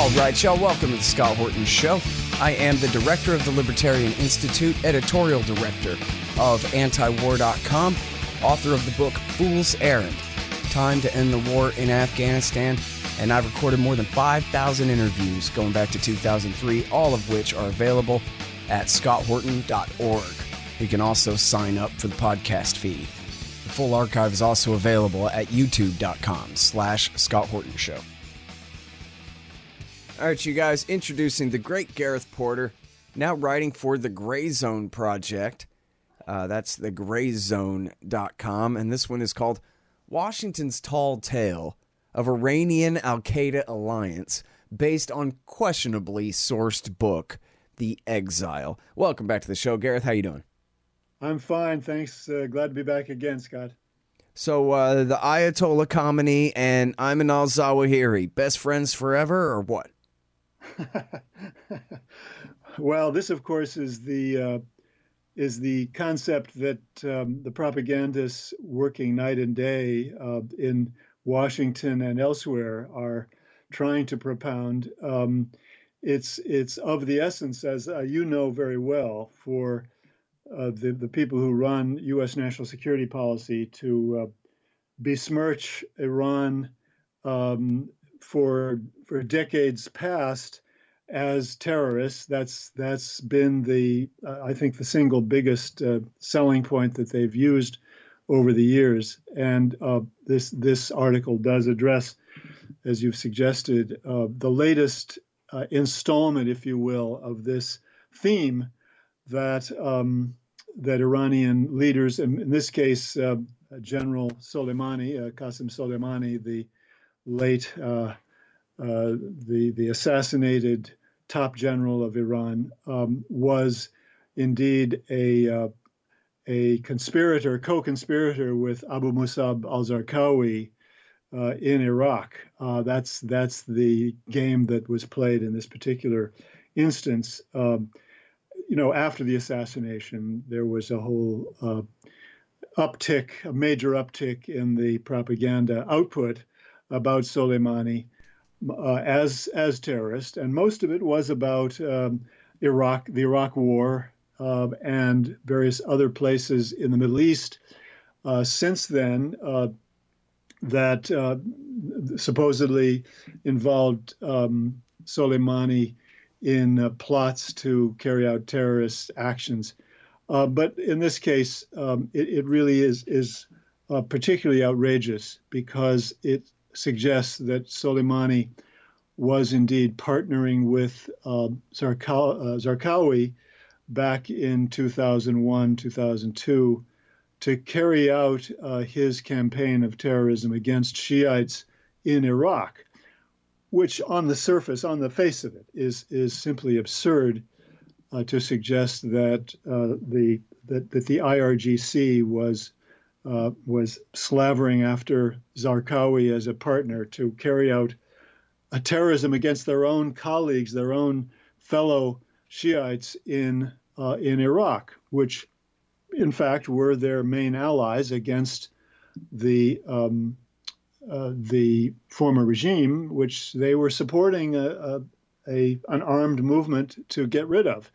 All right, y'all, welcome to the Scott Horton Show. I am the director of the Libertarian Institute, editorial director of antiwar.com, author of the book Fool's Errand, Time to End the War in Afghanistan, and I've recorded more than 5,000 interviews going back to 2003, all of which are available at scotthorton.org. You can also sign up for the podcast feed. The full archive is also available at youtube.com/Scott Horton Show. All right, you guys, introducing the great Gareth Porter, now writing for the Gray Zone Project. That's thegrayzone.com, and this one is called Washington's Tall Tale of Iranian-Al-Qaeda Alliance, based on questionably sourced book, The Exile. Welcome back to the show, Gareth. How you doing? I'm fine, thanks. Glad to be back again, Scott. So, the Ayatollah Khamenei and Ayman al-Zawahiri, best friends forever, or what? Well, this, of course, is the concept that the propagandists working night and day in Washington and elsewhere are trying to propound. It's of the essence, as you know very well, for the people who run U.S. national security policy to besmirch Iran for decades past as terrorists. That's been I think the single biggest selling point that they've used over the years. And this article does address, as you've suggested, the latest installment, if you will, of this theme that Iranian leaders, in this case, General Soleimani, Qasem Soleimani, the late the assassinated top general of Iran, was indeed a co-conspirator with Abu Musab al-Zarqawi in Iraq. That's the game that was played in this particular instance. After the assassination, there was a whole a major uptick in the propaganda output about Soleimani as terrorist, and most of it was about the Iraq War, and various other places in the Middle East. Since then, that supposedly involved Soleimani in plots to carry out terrorist actions. But in this case, it really is particularly outrageous because it suggests that Soleimani was indeed partnering with Zarqawi back in 2001, 2002 to carry out his campaign of terrorism against Shiites in Iraq, which on the surface, on the face of it, is simply absurd to suggest that the IRGC was slavering after Zarqawi as a partner to carry out a terrorism against their own colleagues, their own fellow Shiites in Iraq, which in fact were their main allies against the former regime, which they were supporting an armed movement to get rid of.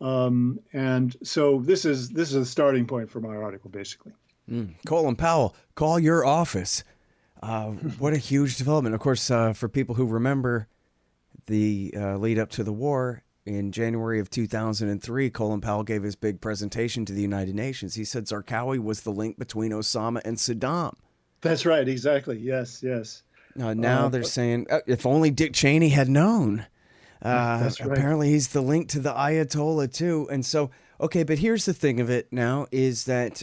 And so this is a starting point for my article, basically. Colin Powell, call your office. What a huge development. Of course, for people who remember the lead up to the war, in January of 2003, Colin Powell gave his big presentation to the United Nations. He said Zarqawi was the link between Osama and Saddam. That's right. Exactly. Yes. Now they're saying, if only Dick Cheney had known. That's right. Apparently he's the link to the Ayatollah too. And so, okay, but here's the thing of it now is that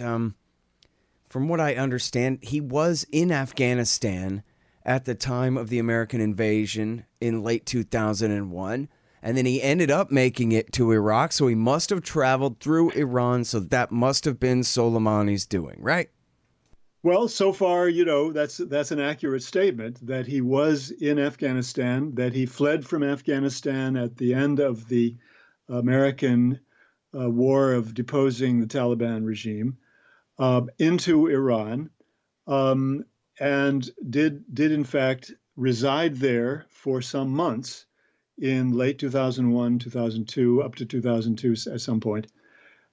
from what I understand, he was in Afghanistan at the time of the American invasion in late 2001. And then he ended up making it to Iraq. So he must have traveled through Iran. So that must have been Soleimani's doing, right? Well, so far, that's an accurate statement that he was in Afghanistan, that he fled from Afghanistan at the end of the American war of deposing the Taliban regime into Iran, and did in fact reside there for some months in late 2001, 2002, up to 2002 at some point.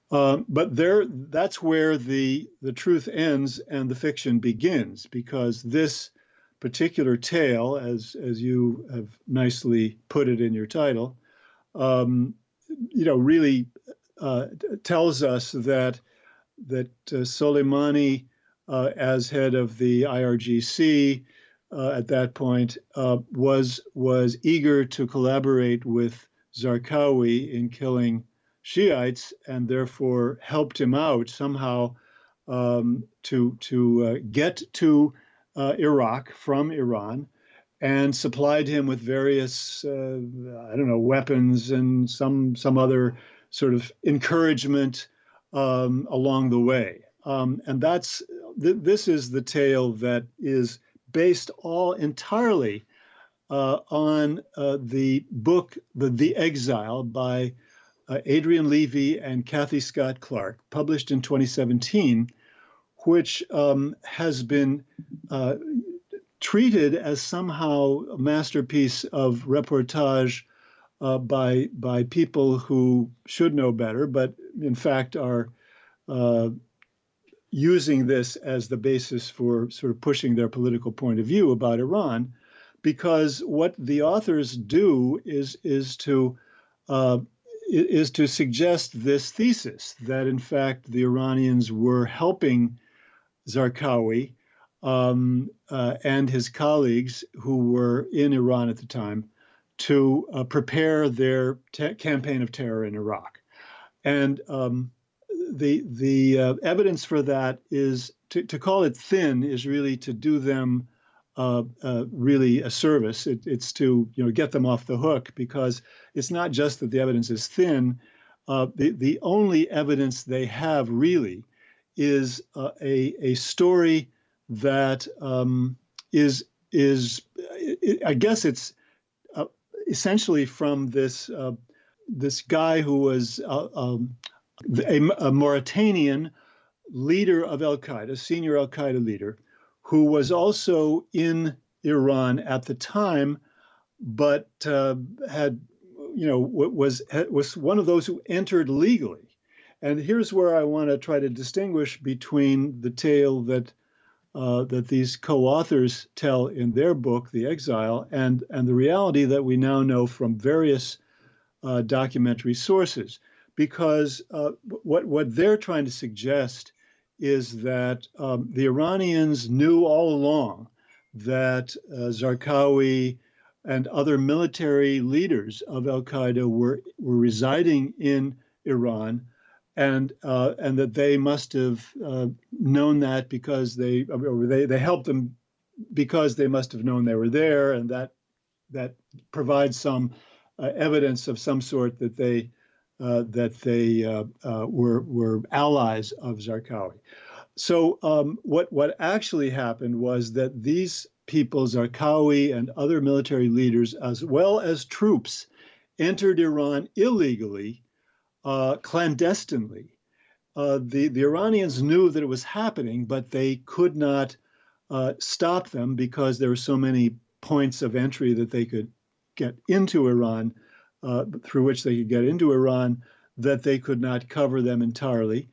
But that's where the truth ends and the fiction begins, because this particular tale, as you have nicely put it in your title, really tells us that Soleimani, as head of the IRGC at that point, was eager to collaborate with Zarqawi in killing Shiites, and therefore helped him out somehow to get to Iraq from Iran, and supplied him with various weapons and some other sort of encouragement along the way. And this is the tale that is based all entirely on the book The Exile by Adrian Levy and Kathy Scott Clark, published in 2017, which has been treated as somehow a masterpiece of reportage by people who should know better, but in fact are using this as the basis for sort of pushing their political point of view about Iran, because what the authors do is to suggest this thesis that in fact the Iranians were helping Zarqawi and his colleagues who were in Iran at the time to prepare their campaign of terror in Iraq. And the evidence for that is to call it thin is really to do them really a service. It's to get them off the hook, because it's not just that the evidence is thin. The only evidence they have really is a story that is I guess it's essentially from this guy who was a Mauritanian leader of Al-Qaeda, senior Al-Qaeda leader, who was also in Iran at the time, but was one of those who entered legally. And here's where I want to try to distinguish between the tale that these co-authors tell in their book, The Exile, and the reality that we now know from various documentary sources. Because what they're trying to suggest is that the Iranians knew all along that Zarqawi and other military leaders of Al-Qaeda were residing in Iran, and that they must have known that because they helped them because they must have known they were there, and that provides some evidence of some sort that they were allies of Zarqawi. So what actually happened was that these people, Zarqawi and other military leaders, as well as troops, entered Iran illegally, clandestinely. The Iranians knew that it was happening, but they could not stop them because there were so many points of entry that they could get into Iran, through which they could get into Iran, that they could not cover them entirely.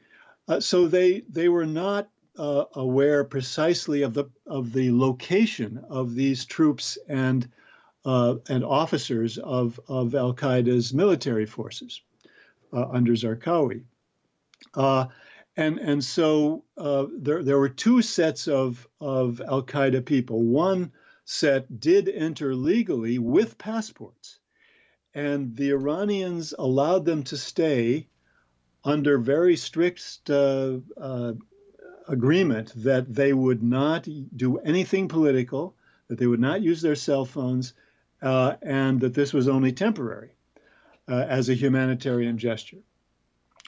So they were not aware precisely of the location of these troops and officers of Al-Qaeda's military forces under Zarqawi. And so there were two sets of Al-Qaeda people. One set did enter legally with passports, and the Iranians allowed them to stay under very strict agreement that they would not do anything political, that they would not use their cell phones, and that this was only temporary as a humanitarian gesture.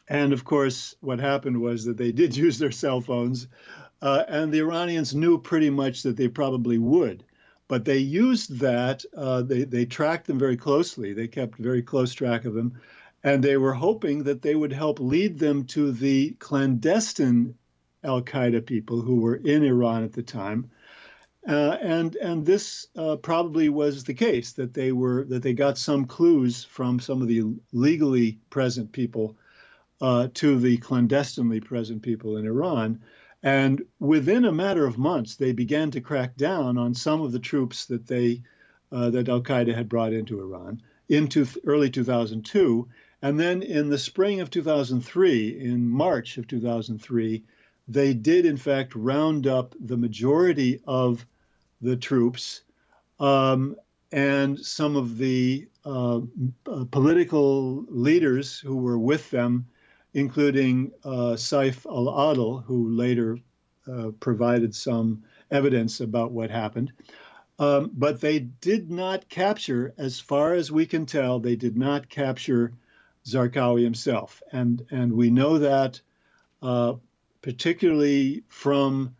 And of course, what happened was that they did use their cell phones, and the Iranians knew pretty much that they probably would. But they used that, they tracked them very closely. They kept very close track of them. And they were hoping that they would help lead them to the clandestine Al-Qaeda people who were in Iran at the time. And this probably was the case, that they got some clues from some of the legally present people to the clandestinely present people in Iran. And within a matter of months, they began to crack down on some of the troops that that Al-Qaeda had brought into Iran into early 2002. And then in the spring of 2003, in March of 2003, they did in fact round up the majority of the troops, and some of the political leaders who were with them, including Saif al-Adil, who later provided some evidence about what happened. But they did not capture, as far as we can tell, they did not capture Zarqawi himself. And we know that particularly from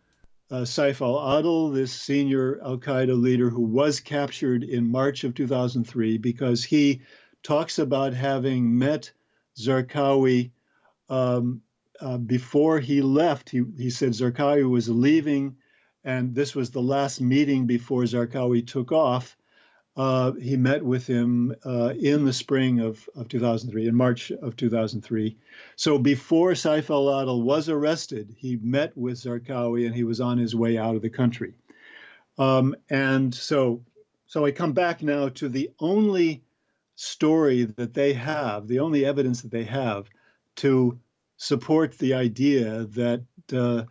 Saif al-Adil, this senior al-Qaeda leader who was captured in March of 2003, because he talks about having met Zarqawi before he left. He said Zarqawi was leaving, and this was the last meeting before Zarqawi took off. He met with him in the spring of 2003, in March of 2003. So before Saif al-Adil was arrested, he met with Zarqawi and he was on his way out of the country. And so I come back now to the only story that they have, the only evidence that they have to support the idea that the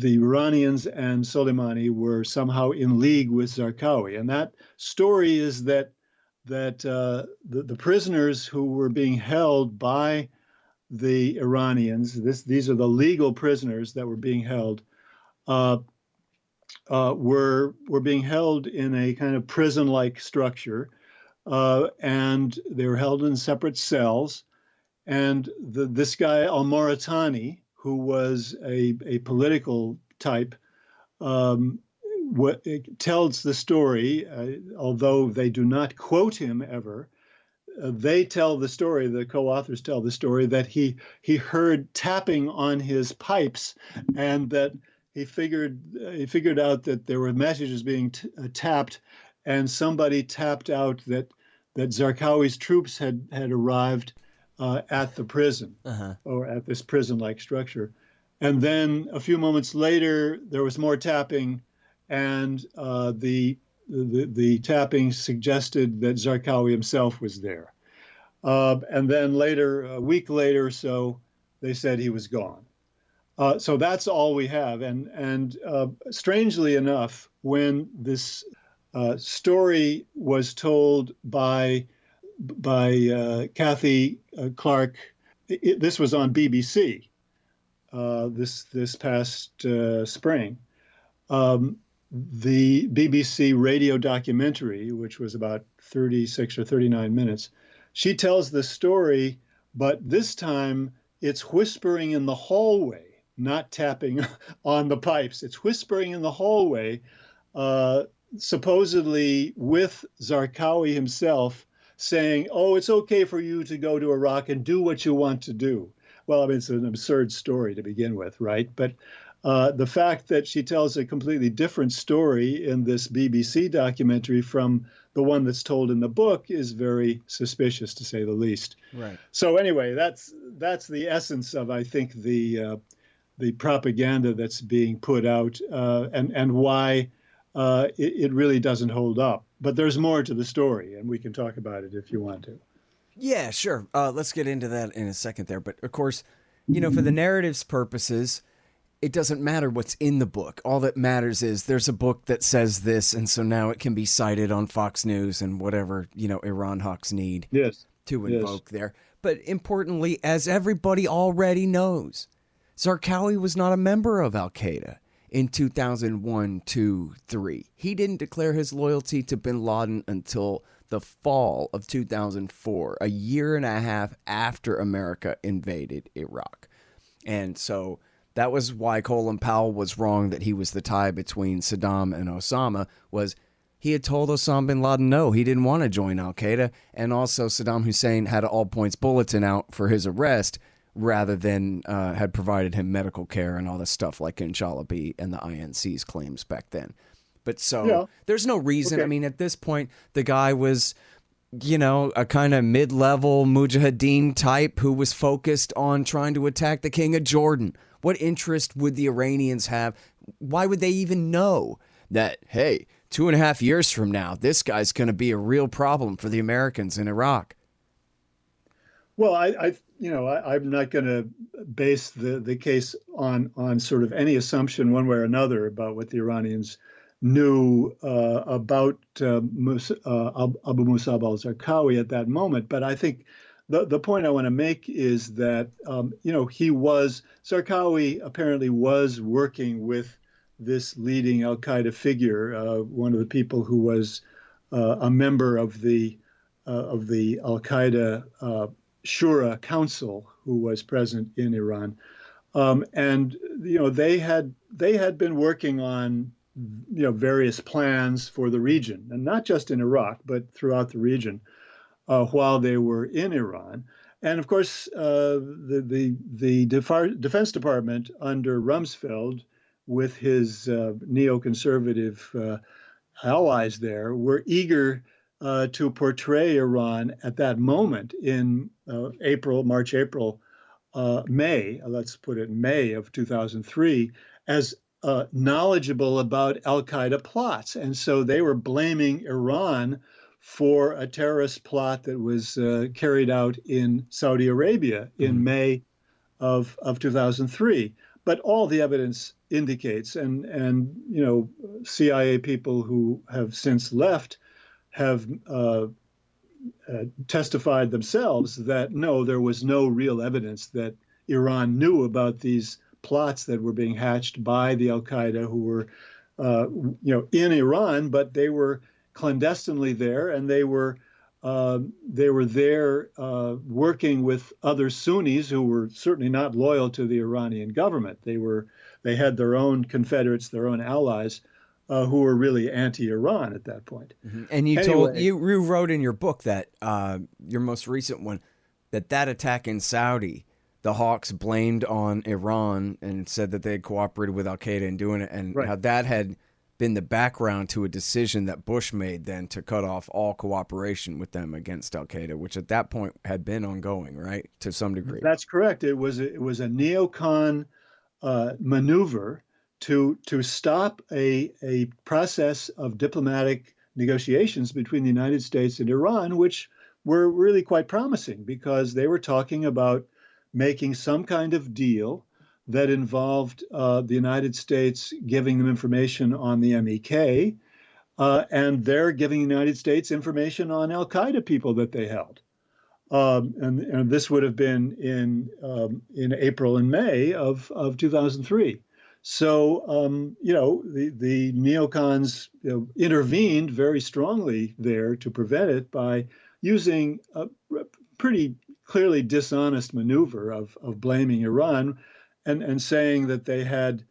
Iranians and Soleimani were somehow in league with Zarqawi. And that story is that the prisoners who were being held by the Iranians, these are the legal prisoners that were being held, were being held in a kind of prison-like structure, and they were held in separate cells. And this guy, Al-Mauritani, who was a political type, tells the story, although they do not quote him ever. They tell the story, the co-authors tell the story, that he heard tapping on his pipes, and that he figured out that there were messages being tapped, and somebody tapped out that Zarqawi's troops had arrived at the prison, or at this prison-like structure. And then a few moments later, there was more tapping, and the tapping suggested that Zarqawi himself was there. And then later, a week later or so, they said he was gone. So that's all we have. And strangely enough, when this story was told by Kathy Clark, this was on BBC this past spring. The BBC radio documentary, which was about 36 or 39 minutes, she tells the story, but this time it's whispering in the hallway, not tapping on the pipes. It's whispering in the hallway, supposedly with Zarqawi himself, saying, "Oh, it's okay for you to go to Iraq and do what you want to do." Well, I mean, it's an absurd story to begin with, right? But the fact that she tells a completely different story in this BBC documentary from the one that's told in the book is very suspicious, to say the least. Right. So anyway, that's the essence of, I think, the propaganda that's being put out, and why it really doesn't hold up. But there's more to the story, and we can talk about it if you want to. Yeah, sure. Let's get into that in a second there. But of course, for the narrative's purposes, it doesn't matter what's in the book. All that matters is there's a book that says this, and so now it can be cited on Fox News and whatever, Iran hawks need to invoke there. But importantly, as everybody already knows, Zarqawi was not a member of Al-Qaeda in 2001, 2, 3. He didn't declare his loyalty to bin Laden until the fall of 2004, a year and a half after America invaded Iraq. And so that was why Colin Powell was wrong that he was the tie between Saddam and Osama, was he had told Osama bin Laden no, he didn't want to join Al-Qaeda. And also Saddam Hussein had an all-points bulletin out for his arrest, rather than had provided him medical care and all this stuff like in Jalabi and the INC's claims back then. But so there's no reason. Okay. I mean, at this point, the guy was, a kind of mid-level mujahideen type who was focused on trying to attack the king of Jordan. What interest would the Iranians have? Why would they even know that, hey, 2.5 years from now, this guy's going to be a real problem for the Americans in Iraq? Well, I'm not going to base the case on sort of any assumption one way or another about what the Iranians knew about Abu Musab al-Zarqawi at that moment. But I think the point I want to make is that, Zarqawi apparently was working with this leading Al-Qaeda figure, one of the people who was a member of the Al-Qaeda Shura Council, who was present in Iran, and they had been working on various plans for the region, and not just in Iraq but throughout the region while they were in Iran. And of course, the Defense Department under Rumsfeld, with his neoconservative allies there, were eager to portray Iran at that moment in March, April, May, let's put it May of 2003, as knowledgeable about Al-Qaeda plots. And so they were blaming Iran for a terrorist plot that was carried out in Saudi Arabia in May of 2003. But all the evidence indicates, and CIA people who have since left have testified themselves that no, there was no real evidence that Iran knew about these plots that were being hatched by the Al-Qaeda, who were, in Iran, but they were clandestinely there, and they were there working with other Sunnis who were certainly not loyal to the Iranian government. They had their own confederates, their own allies, who were really anti-Iran at that point. Mm-hmm. And you wrote in your book that your most recent one, that attack in Saudi, the Hawks blamed on Iran and said that they had cooperated with Al-Qaeda in doing it, and how that had been the background to a decision that Bush made then to cut off all cooperation with them against Al-Qaeda, which at that point had been ongoing, right, to some degree. That's correct. It was a neocon maneuver to stop a process of diplomatic negotiations between the United States and Iran, which were really quite promising because they were talking about making some kind of deal that involved the United States giving them information on the MEK, and they're giving the United States information on Al-Qaeda people that they held. And this would have been in April and May of 2003. So, the neocons intervened very strongly there to prevent it by using a pretty clearly dishonest maneuver of blaming Iran and saying that they had,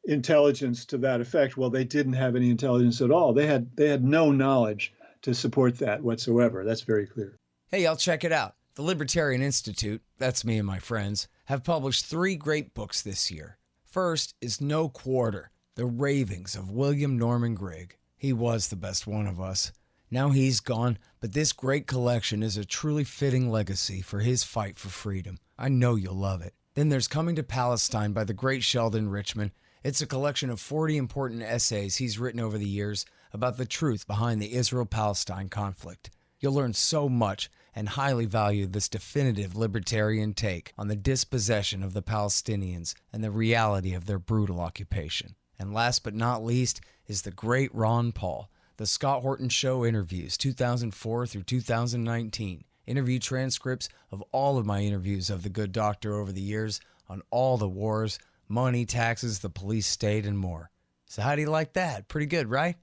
intelligence to that effect. Well, they didn't have any intelligence at all. They had no knowledge to support that whatsoever. That's very clear. Hey, I'll check it out. The Libertarian Institute, that's me and my friends, have published 3 great books this year. First is No Quarter, The Ravings of William Norman Grigg. He was the best one of us. Now he's gone, but this great collection is a truly fitting legacy for his fight for freedom. I know you'll love it. Then there's Coming to Palestine by the great Sheldon Richman. It's a collection of 40 important essays he's written over the years about the truth behind the Israel-Palestine conflict. You'll learn so much and highly value this definitive libertarian take on the dispossession of the Palestinians and the reality of their brutal occupation. And last but not least is the great Ron Paul, The Scott Horton Show Interviews, 2004 through 2019. Interview transcripts of all of my interviews of the good doctor over the years on all the wars, money, taxes, the police state, and more. So how do you like that? Pretty good, right?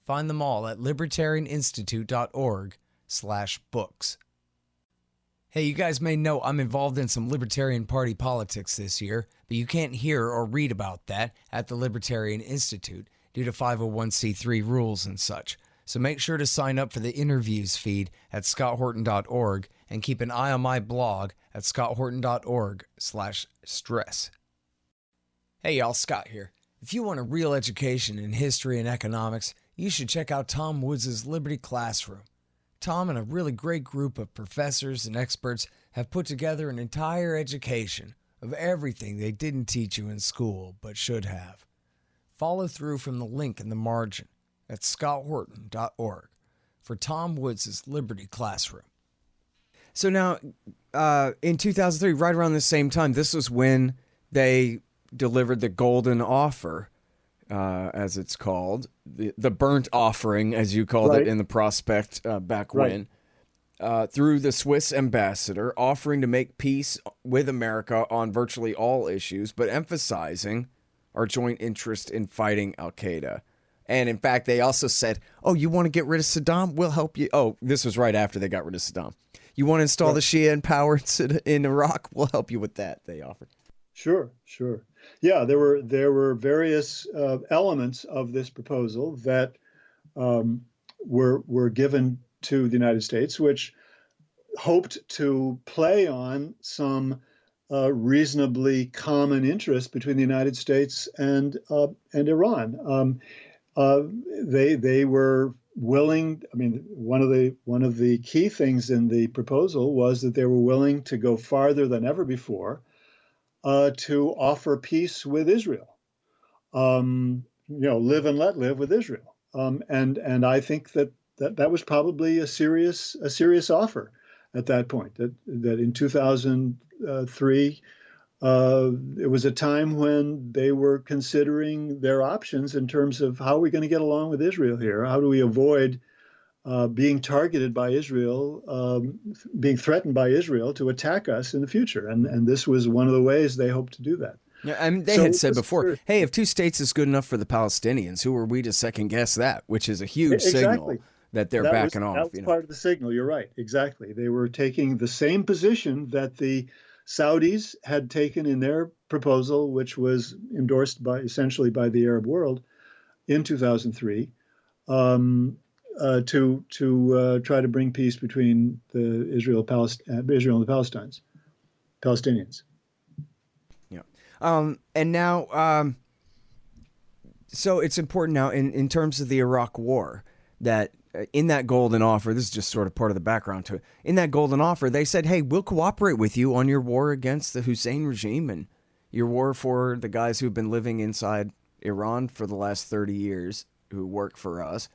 Find them all at libertarianinstitute.org/books. Hey, you guys may know I'm involved in some Libertarian Party politics this year, but you can't hear or read about that at the Libertarian Institute due to 501c3 rules and such. So make sure to sign up for the interviews feed at scotthorton.org and keep an eye on my blog at scotthorton.org/stress. Hey y'all, Scott here. If you want a real education in history and economics, you should check out Tom Woods' Liberty Classroom. Tom and a really great group of professors and experts have put together an entire education of everything they didn't teach you in school but should have. Follow through from the link in the margin at scotthorton.org for Tom Woods' Liberty Classroom. So now, in 2003, right around the same time, this was when they delivered the golden offer, as it's called, the burnt offering, as you called it in the prospect back when, through the Swiss ambassador, offering to make peace with America on virtually all issues, but emphasizing our joint interest in fighting Al-Qaeda. And in fact, they also said, oh, you want to get rid of Saddam? We'll help you. Oh, this was right after they got rid of Saddam. You want to install the Shia in power in Iraq? We'll help you with that, they offered. Sure. Yeah, there were various elements of this proposal that were given to the United States, which hoped to play on some reasonably common interest between the United States and Iran. They were willing. I mean, one of the key things in the proposal was that they were willing to go farther than ever before to offer peace with Israel. Live and let live with Israel. And I think that was probably a serious offer at that point. That in 2003. It was a time when they were considering their options in terms of how are we going to get along with Israel here? How do we avoid being targeted by Israel, being threatened by Israel to attack us in the future? And this was one of the ways they hoped to do that. Yeah, I mean, they had said before, hey, if 2 states is good enough for the Palestinians, who are we to second guess that? Which is a huge signal that they're backing off. That was part of the signal. You're right. Exactly. They were taking the same position that the Saudis had taken in their proposal, which was endorsed essentially by the Arab world in 2003, to try to bring peace between Israel and the Palestinians. Yeah, and now, so it's important now in terms of the Iraq War that. In that golden offer, this is just sort of part of the background to it. In that golden offer, they said, hey, we'll cooperate with you on your war against the Hussein regime and your war for the guys who've been living inside Iran for the last 30 years who work for us.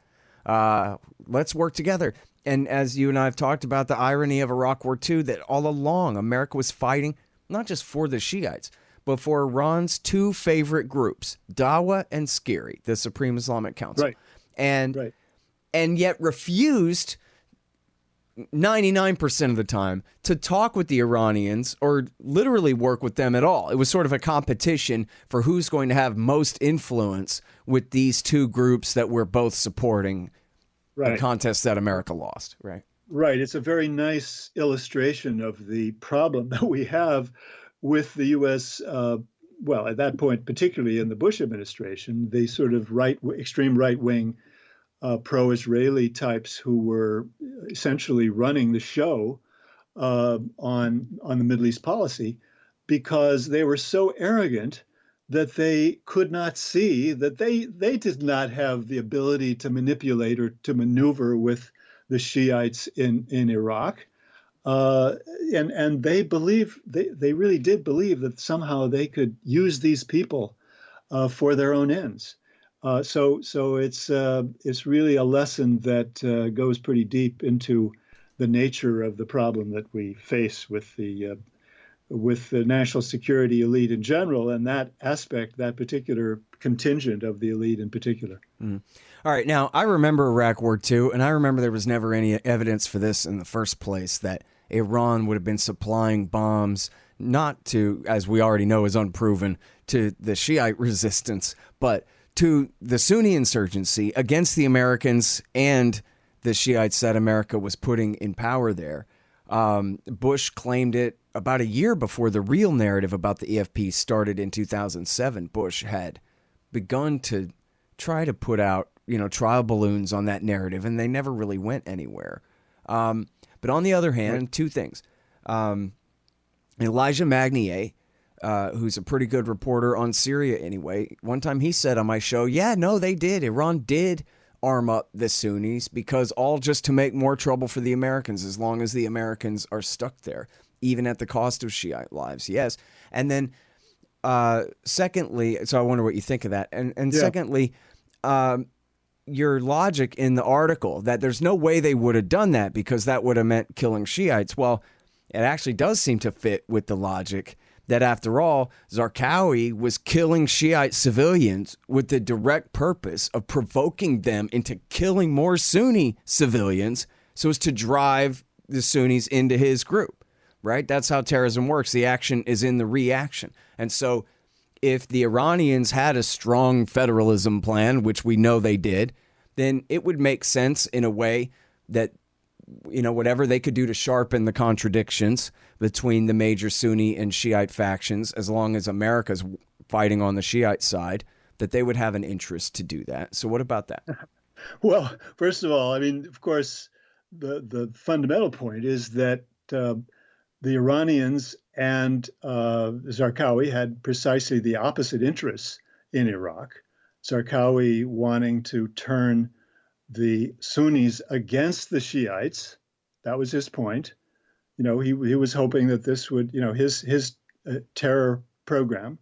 Let's work together. And as you and I have talked about, the irony of Iraq War II, that all along America was fighting not just for the Shiites, but for Iran's 2 favorite groups, Dawa and Sciri, the Supreme Islamic Council. Right. And yet refused 99% of the time to talk with the Iranians or literally work with them at all. It was sort of a competition for who's going to have most influence with these 2 groups that we're both supporting, a contest that America lost, right? Right. It's a very nice illustration of the problem that we have with the U.S., well, at that point, particularly in the Bush administration, the sort of extreme right-wing pro-Israeli types who were essentially running the show on the Middle East policy, because they were so arrogant that they could not see that they did not have the ability to manipulate or to maneuver with the Shiites in Iraq, and they really did believe that somehow they could use these people for their own ends. So it's really a lesson that goes pretty deep into the nature of the problem that we face with the national security elite in general, and that aspect, that particular contingent of the elite in particular. Mm. All right. Now, I remember Iraq War II, and I remember there was never any evidence for this in the first place, that Iran would have been supplying bombs, not to, as we already know is unproven, to the Shiite resistance, but to the Sunni insurgency against the Americans and the Shiites that America was putting in power there. Bush claimed it about a year before the real narrative about the EFP started in 2007. Bush had begun to try to put out trial balloons on that narrative, and they never really went anywhere. But on the other hand, two things. Elijah Magnier, who's a pretty good reporter on Syria anyway, one time he said on my show, yeah, no, they did. Iran did arm up the Sunnis, because all just to make more trouble for the Americans, as long as the Americans are stuck there, even at the cost of Shiite lives. Yes. And then secondly, so I wonder what you think of that. And secondly, your logic in the article that there's no way they would have done that because that would have meant killing Shiites. Well, it actually does seem to fit with the logic that, after all, Zarqawi was killing Shiite civilians with the direct purpose of provoking them into killing more Sunni civilians so as to drive the Sunnis into his group, right? That's how terrorism works. The action is in the reaction. And so if the Iranians had a strong federalism plan, which we know they did, then it would make sense in a way that, whatever they could do to sharpen the contradictions between the major Sunni and Shiite factions, as long as America's fighting on the Shiite side, that they would have an interest to do that. So what about that? Well, first of all, I mean, of course, the fundamental point is that the Iranians and Zarqawi had precisely the opposite interests in Iraq. Zarqawi wanting to turn the Sunnis against the Shiites. That was his point. He was hoping that this would, his terror program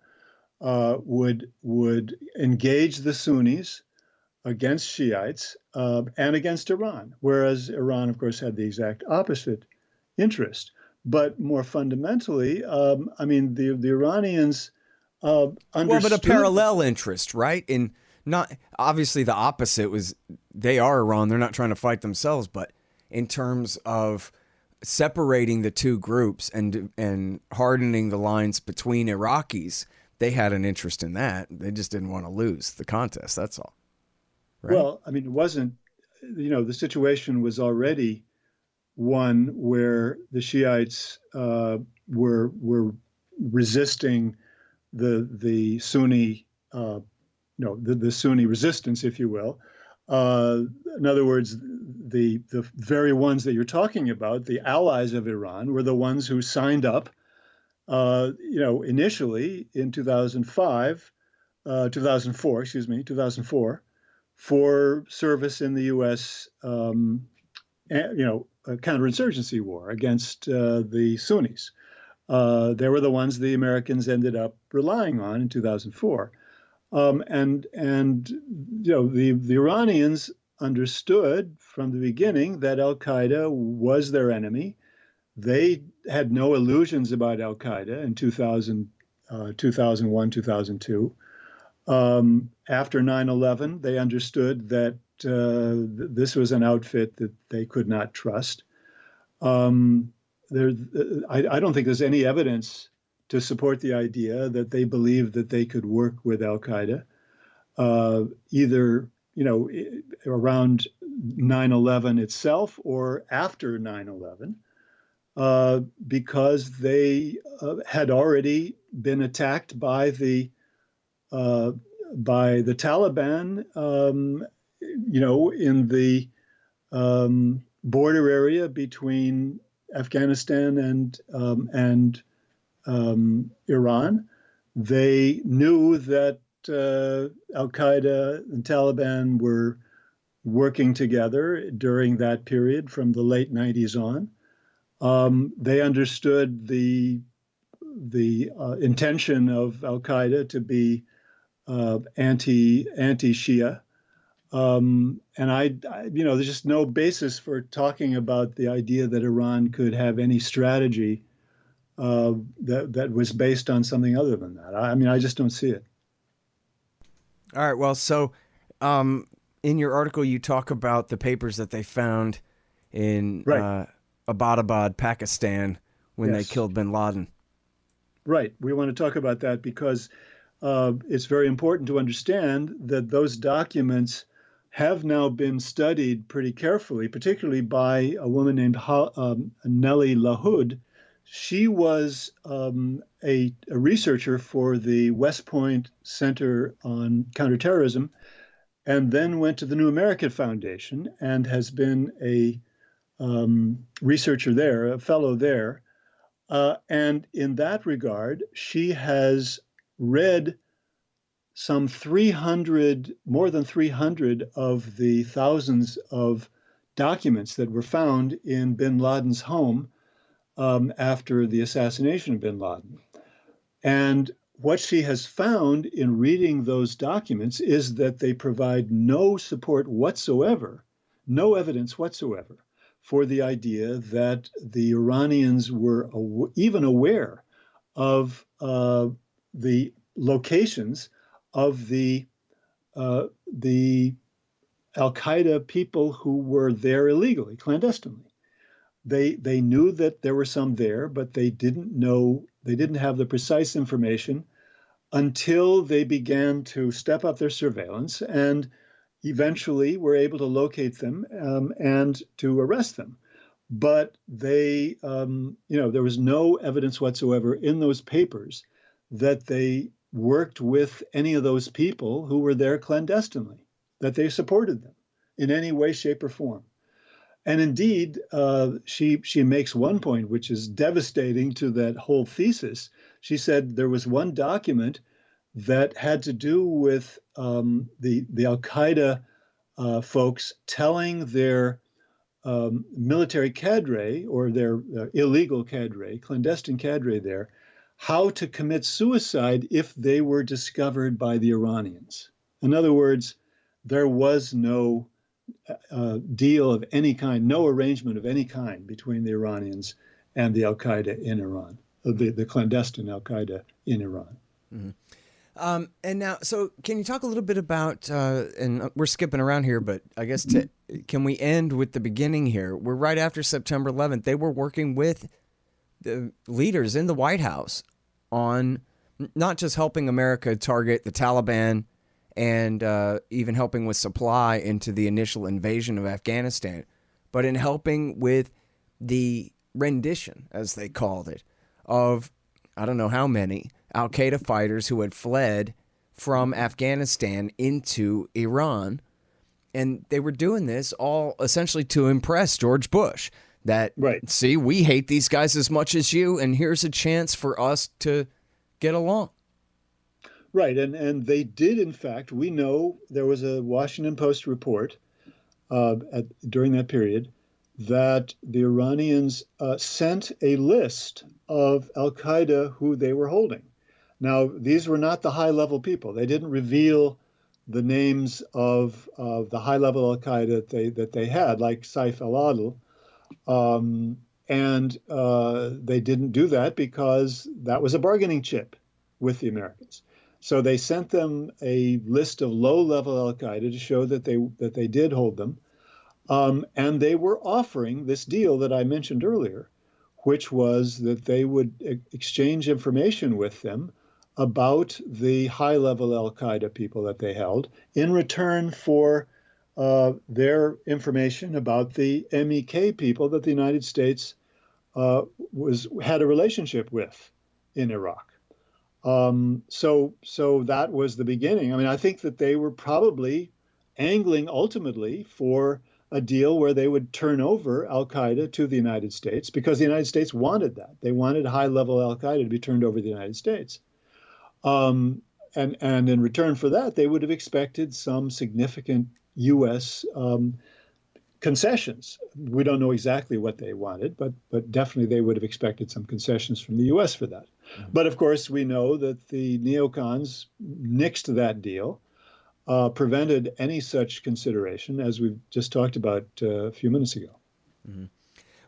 would engage the Sunnis against Shiites and against Iran, whereas Iran, of course, had the exact opposite interest. But more fundamentally, the Iranians understood. Well, but a parallel interest, right? In not obviously the opposite was they are Iran. They're not trying to fight themselves, but in terms of separating the two groups and hardening the lines between Iraqis, they had an interest in that. They just didn't want to lose the contest. That's all. Right? Well, I mean, it wasn't. The situation was already one where the Shiites were resisting the Sunni, the Sunni resistance, if you will. In other words, the very ones that you're talking about, the allies of Iran, were the ones who signed up, initially in 2004, for service in the U.S. A counterinsurgency war against the Sunnis. They were the ones the Americans ended up relying on in 2004. The Iranians understood from the beginning that Al-Qaeda was their enemy. They had no illusions about Al-Qaeda in 2001, 2002. After 9/11, they understood that this was an outfit that they could not trust. I don't think there's any evidence to support the idea that they believed that they could work with Al-Qaeda, either around 9/11 itself or after 9/11, because they had already been attacked by the Taliban, in the border area between Afghanistan and Iran. They knew that Al-Qaeda and Taliban were working together during that period from the late 90s on. They understood the intention of Al-Qaeda to be anti-Shia. There's just no basis for talking about the idea that Iran could have any strategy that was based on something other than that. I just don't see it. All right. Well, so in your article, you talk about the papers that they found in Abbottabad, Pakistan, when they killed bin Laden. Right. We want to talk about that because it's very important to understand that those documents have now been studied pretty carefully, particularly by a woman named Nellie Lahoud. She was a researcher for the West Point Center on Counterterrorism and then went to the New American Foundation and has been a researcher there, a fellow there. And in that regard, she has read some 300, more than 300 of the thousands of documents that were found in bin Laden's home after the assassination of bin Laden. And what she has found in reading those documents is that they provide no support whatsoever, no evidence whatsoever for the idea that the Iranians were even aware of the locations of the Al-Qaeda people who were there illegally, clandestinely. They knew that there were some there, but they didn't have the precise information until they began to step up their surveillance and eventually were able to locate them and to arrest them. But there was no evidence whatsoever in those papers that they worked with any of those people who were there clandestinely, that they supported them in any way, shape, or form. And indeed, she makes one point which is devastating to that whole thesis. She said there was one document that had to do with the Al-Qaeda folks telling their military cadre or their illegal cadre, clandestine cadre there, how to commit suicide if they were discovered by the Iranians. In other words, there was no deal of any kind, no arrangement of any kind between the Iranians and the Al-Qaeda in Iran, the clandestine Al-Qaeda in Iran. Mm-hmm. And now, so can you talk a little bit about, and we're skipping around here, but I guess can we end with the beginning here? We're right after September 11th. They were working with the leaders in the White House on not just helping America target the Taliban and even helping with supply into the initial invasion of Afghanistan, but in helping with the rendition, as they called it, of I don't know how many Al-Qaeda fighters who had fled from Afghanistan into Iran. And they were doing this all essentially to impress George Bush. That, right. See, we hate these guys as much as you, and here's a chance for us to get along. Right, and they did, in fact. We know there was a Washington Post report during that period that the Iranians sent a list of Al-Qaeda who they were holding. Now, these were not the high-level people. They didn't reveal the names of the high-level Al-Qaeda that they had, like Saif al-Adil. And they didn't do that because that was a bargaining chip with the Americans. So they sent them a list of low-level Al-Qaeda to show that they did hold them. And they were offering this deal that I mentioned earlier, which was that they would exchange information with them about the high-level Al-Qaeda people that they held in return for their information about the MEK people that the United States had a relationship with in Iraq. So that was the beginning. I mean, I think that they were probably angling ultimately for a deal where they would turn over Al-Qaeda to the United States because the United States wanted that. They wanted high-level Al-Qaeda to be turned over to the United States. And in return for that, they would have expected some significant U.S. Concessions. We don't know exactly what they wanted, but definitely they would have expected some concessions from the U.S. for that. Mm-hmm. But of course, we know that the neocons nixed that deal, prevented any such consideration, as we've just talked about a few minutes ago. Mm-hmm.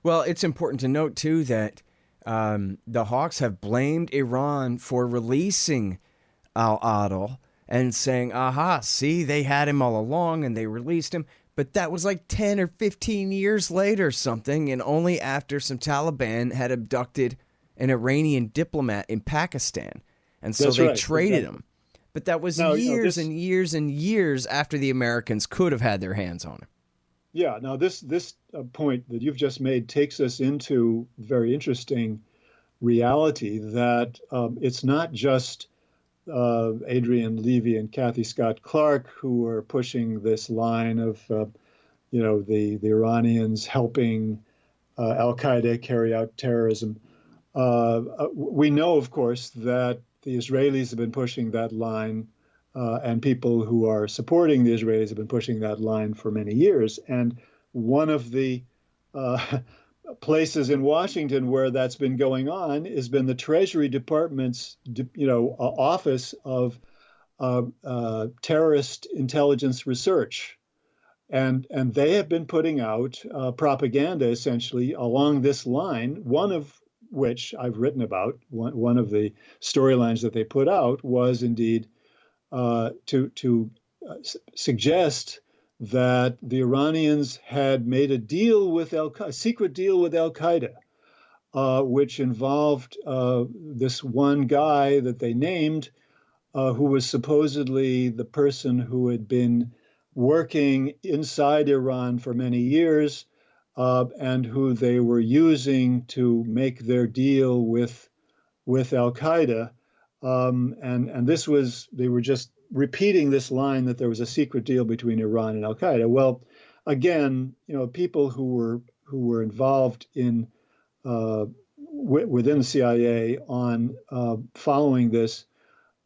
Well, it's important to note, too, that the Hawks have blamed Iran for releasing Al-Adil and saying, aha, see, they had him all along and they released him. But that was like 10 or 15 years later something, and only after some Taliban had abducted an Iranian diplomat in Pakistan. And so they traded him. But that was years and years and years after the Americans could have had their hands on him. Yeah, now this point that you've just made takes us into very interesting reality that it's not just Adrian Levy and Kathy Scott Clark, who were pushing this line of, the Iranians helping Al-Qaeda carry out terrorism. We know, of course, that the Israelis have been pushing that line, and people who are supporting the Israelis have been pushing that line for many years. And one of the places in Washington where that's been going on has been the Treasury Department's, Office of Terrorist Intelligence Research. And they have been putting out propaganda essentially along this line, one of which I've written about. One of the storylines that they put out was indeed to suggest that the Iranians had made a deal with a secret deal with Al-Qaeda, which involved this one guy that they named, who was supposedly the person who had been working inside Iran for many years, and who they were using to make their deal with Al-Qaeda. And this was, they were just repeating this line that there was a secret deal between Iran and Al-Qaeda. Well, again, people who were involved in within the CIA on following this,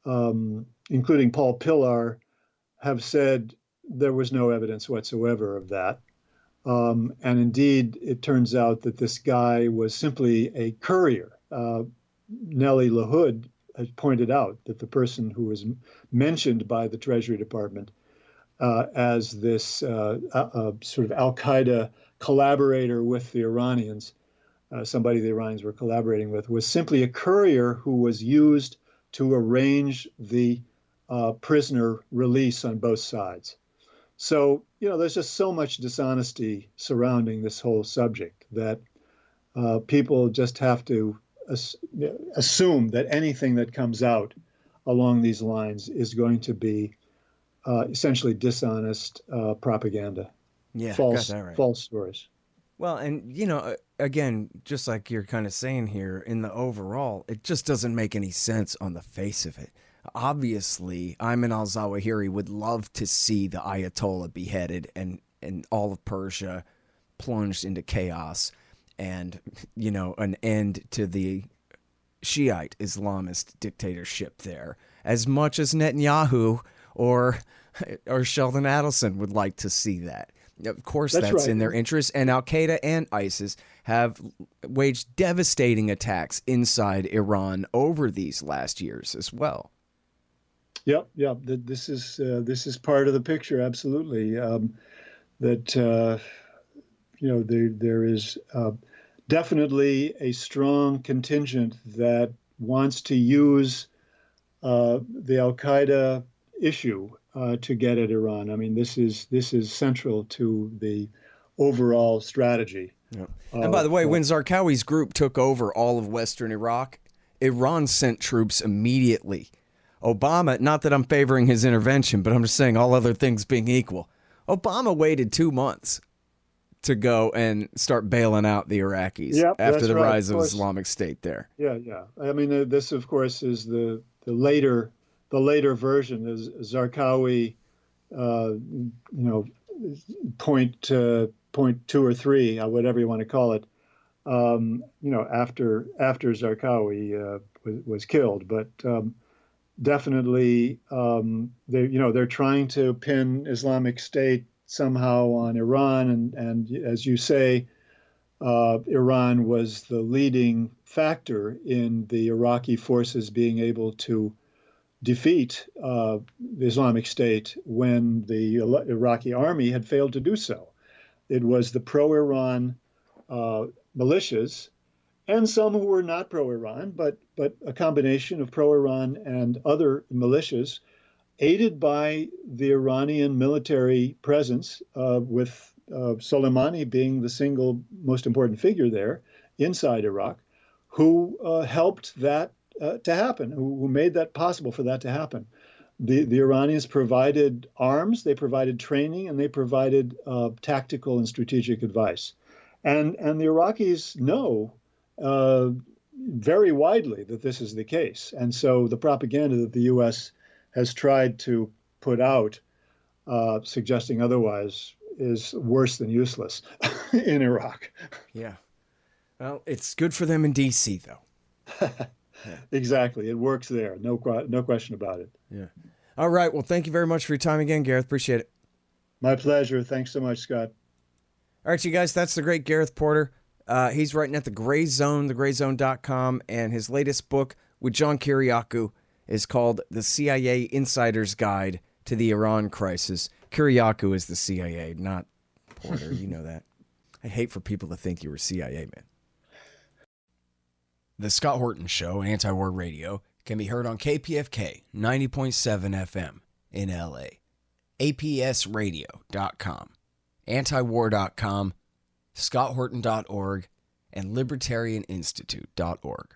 including Paul Pillar, have said there was no evidence whatsoever of that. And indeed, it turns out that this guy was simply a courier. Nellie LaHood has pointed out that the person who was mentioned by the Treasury Department as this sort of Al-Qaeda collaborator with the Iranians, somebody the Iranians were collaborating with, was simply a courier who was used to arrange the prisoner release on both sides. So, there's just so much dishonesty surrounding this whole subject that people just have to assume that anything that comes out along these lines is going to be essentially dishonest propaganda. Yeah, false, got that right. False stories. Well, and, again, just like you're kind of saying here, in the overall, it just doesn't make any sense on the face of it. Obviously, Ayman al-Zawahiri would love to see the Ayatollah beheaded and all of Persia plunged into chaos and, an end to the Shiite Islamist dictatorship there, as much as Netanyahu or Sheldon Adelson would like to see that. Of course, that's right. In their interest. And Al-Qaeda and ISIS have waged devastating attacks inside Iran over these last years as well. Yep. This is part of the picture. Absolutely. There is definitely a strong contingent that wants to use the Al-Qaeda issue to get at Iran. I mean, this is central to the overall strategy. Yeah. And by the way, when Zarqawi's group took over all of Western Iraq, Iran sent troops immediately. Obama, not that I'm favoring his intervention, but I'm just saying all other things being equal, Obama waited 2 months to go and start bailing out the Iraqis after the rise of Islamic State there. Yeah. I mean, this, of course, is the later version. Is Zarqawi, point 2 or 3, whatever you want to call it. After Zarqawi was killed, but. Definitely, they're trying to pin Islamic State somehow on Iran, and as you say, Iran was the leading factor in the Iraqi forces being able to defeat the Islamic State when the Iraqi army had failed to do so. It was the pro-Iran militias, and some who were not pro-Iran, but a combination of pro-Iran and other militias, aided by the Iranian military presence, with Soleimani being the single most important figure there inside Iraq, who helped that to happen, who made that possible for that to happen. The Iranians provided arms, they provided training, and they provided tactical and strategic advice. And the Iraqis know very widely that this is the case. And so the propaganda that the U.S. has tried to put out, suggesting otherwise, is worse than useless in Iraq. Yeah. Well, it's good for them in D.C., though. Yeah. Exactly. It works there. No question about it. Yeah. All right. Well, thank you very much for your time again, Gareth. Appreciate it. My pleasure. Thanks so much, Scott. All right, you guys, that's the great Gareth Porter. He's writing at The Gray Zone, thegrayzone.com, and his latest book with John Kiriakou is called The CIA Insider's Guide to the Iran Crisis. Kiriakou is the CIA, not Porter. You know that. I hate for people to think you were CIA, man. The Scott Horton Show, Anti-War Radio, can be heard on KPFK 90.7 FM in LA, APSradio.com, antiwar.com, scotthorton.org, and libertarianinstitute.org.